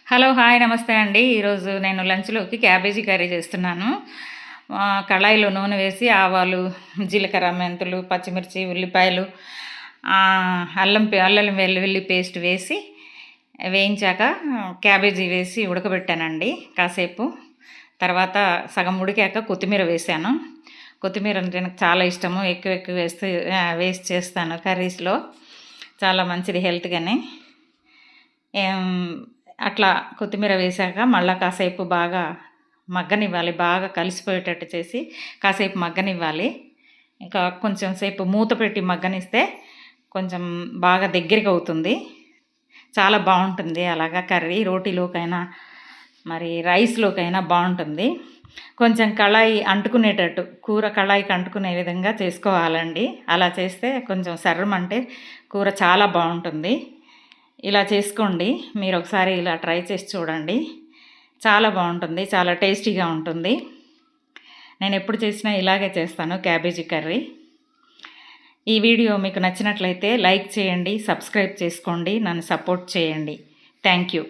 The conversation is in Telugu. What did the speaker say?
హలో, హాయ్, నమస్తే అండి. ఈరోజు నేను లంచ్‌లోకి క్యాబేజీ కర్రీ చేస్తున్నాను. కళాయిలో నూనె వేసి ఆవాలు, జీలకర్ర, మెంతులు, పచ్చిమిర్చి, ఉల్లిపాయలు, అల్లం వెల్లుల్లి పేస్ట్ వేసి వేయించాక క్యాబేజీ వేసి ఉడకబెట్టానండి కాసేపు. తర్వాత సగం ఉడికాక కొత్తిమీర వేశాను. కొత్తిమీర అంటే నాకు చాలా ఇష్టము. ఎక్కువ వేసి చేస్తాను కర్రీస్‌లో. చాలా మంచిది హెల్త్‌కని. అట్లా కొత్తిమీర వేశాక మళ్ళా కాసేపు బాగా మగ్గనివ్వాలి. బాగా కలిసిపోయేటట్టు చేసి కాసేపు మగ్గనివ్వాలి. ఇంకా కొంచెం సేపు మూత పెట్టి మగ్గనిస్తే కొంచెం బాగా దగ్గరికి అవుతుంది. చాలా బాగుంటుంది అలాగా కర్రీ. రోటీలోకైనా మరి రైస్‌లోకైనా బాగుంటుంది. కొంచెం కళాయి అంటుకునేటట్టు, కూర కళాయికి అంటుకునే విధంగా చేసుకోవాలండి. అలా చేస్తే కొంచెం సర్రమంటే కూర చాలా బాగుంటుంది. ఇలా చేసుకోండి. మీరు ఒకసారి ఇలా ట్రై చేసి చూడండి. చాలా బాగుంటుంది. చాలా టేస్టీగా ఉంటుంది. నేను ఎప్పుడు చేసినా ఇలాగే చేస్తాను క్యాబేజీ కర్రీ. ఈ వీడియో మీకు నచ్చినట్లయితే లైక్ చేయండి, సబ్స్క్రైబ్ చేసుకోండి, నన్ను సపోర్ట్ చేయండి. Thank you.